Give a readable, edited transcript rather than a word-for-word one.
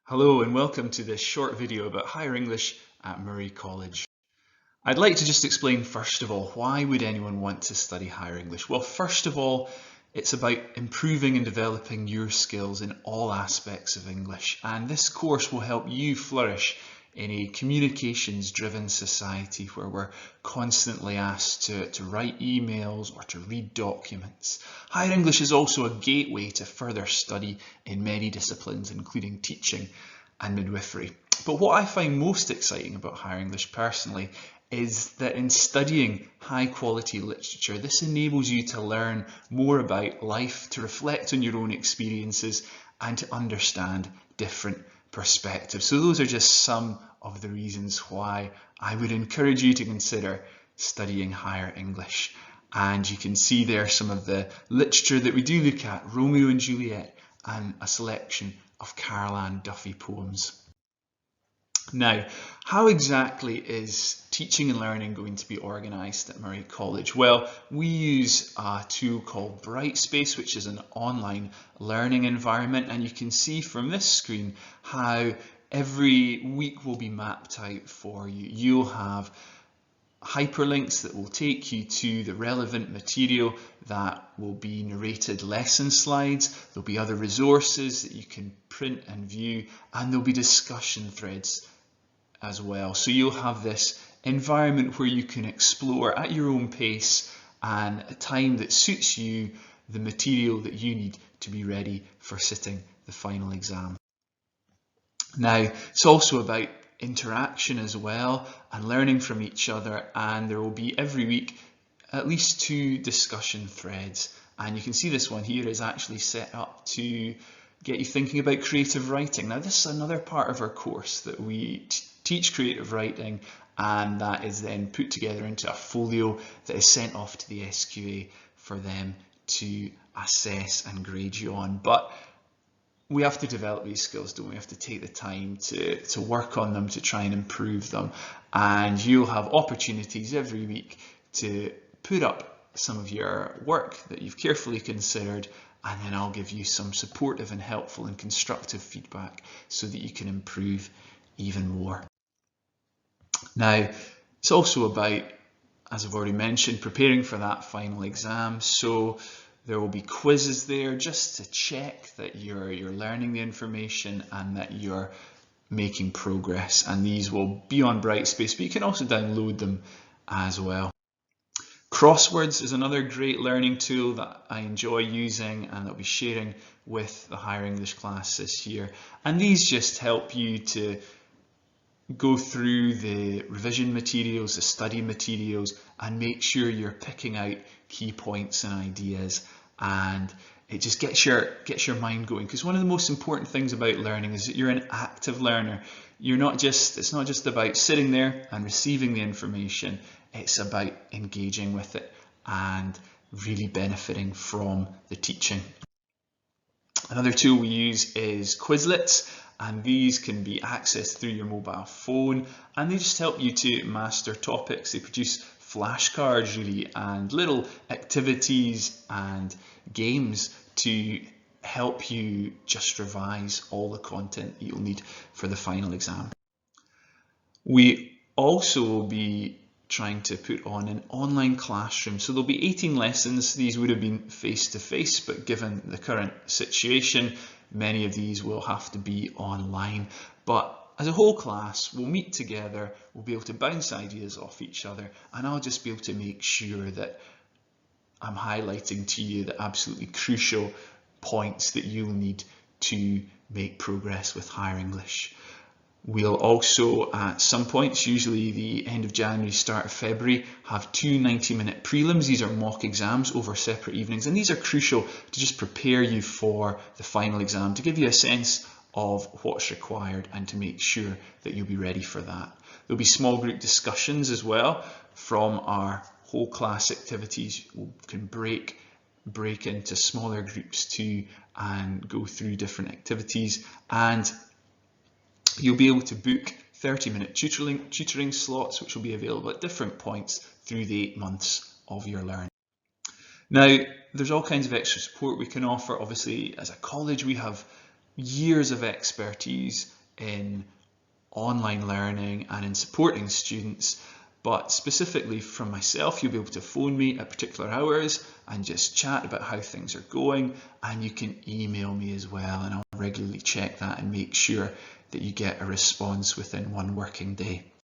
Hello and welcome to this short video about higher English at Murray College. I'd like to just explain first of all, why would anyone want to study higher English? Well, first of all, it's about improving and developing your skills in all aspects of English, and this course will help you flourish in a communications-driven society where we're constantly asked to write emails or to read documents. Higher English is also a gateway to further study in many disciplines, including teaching and midwifery. But what I find most exciting about higher English personally is that in studying high quality literature, this enables you to learn more about life, to reflect on your own experiences, and to understand different perspectives. So those are just some of the reasons why I would encourage you to consider studying higher English. And you can see there some of the literature that we do look at: Romeo and Juliet and a selection of Carol Ann Duffy poems. Now, how exactly is teaching and learning going to be organised at Murray College? Well, we use a tool called Brightspace, which is an online learning environment, and you can see from this screen how every week will be mapped out for you. You'll have hyperlinks that will take you to the relevant material that will be narrated lesson slides. There'll be other resources that you can print and view, and there'll be discussion threads as well. So you'll have this environment where you can explore at your own pace and a time that suits you the material that you need to be ready for sitting the final exam. Now, it's also about interaction as well and learning from each other, and there will be every week at least 2 discussion threads, and you can see this one here is actually set up to get you thinking about creative writing. Now, this is another part of our course that we teach creative writing, and that is then put together into a folio that is sent off to the SQA for them to assess and grade you on. But we have to develop these skills, don't we? We have to take the time to work on them, to try and improve them. And you'll have opportunities every week to put up some of your work that you've carefully considered, and then I'll give you some supportive and helpful and constructive feedback so that you can improve even more. Now, it's also about, as I've already mentioned, preparing for that final exam. So there will be quizzes there just to check that you're learning the information and that you're making progress. And these will be on Brightspace, but you can also download them as well. Crosswords is another great learning tool that I enjoy using and that I'll be sharing with the higher English class this year. And these just help you to go through the revision materials, the study materials, and make sure you're picking out key points and ideas, and it just gets your mind going. Because one of the most important things about learning is that you're an active learner. It's not just about sitting there and receiving the information, it's about engaging with it and really benefiting from the teaching. Another tool we use is Quizlets, and these can be accessed through your mobile phone, and they just help you to master topics. They produce flashcards really, and little activities and games to help you just revise all the content that you'll need for the final exam. We also will be trying to put on an online classroom. So there'll be 18 lessons. These would have been face-to-face, but given the current situation, many of these will have to be online. But as a whole class, we'll meet together, we'll be able to bounce ideas off each other, and I'll just be able to make sure that I'm highlighting to you the absolutely crucial points that you'll need to make progress with higher English. We'll also, at some points, usually the end of January, start of February, have 2 90-minute prelims. These are mock exams over separate evenings, and these are crucial to just prepare you for the final exam, to give you a sense of what's required and to make sure that you'll be ready for that. There'll be small group discussions as well from our whole class activities. We can break into smaller groups too and go through different activities, and you'll be able to book 30-minute tutoring slots, which will be available at different points through the 8 months of your learning. Now, there's all kinds of extra support we can offer. Obviously, as a college, we have years of expertise in online learning and in supporting students, but specifically from myself, you'll be able to phone me at particular hours and just chat about how things are going, and you can email me as well, and I'll regularly check that and make sure that you get a response within one working day.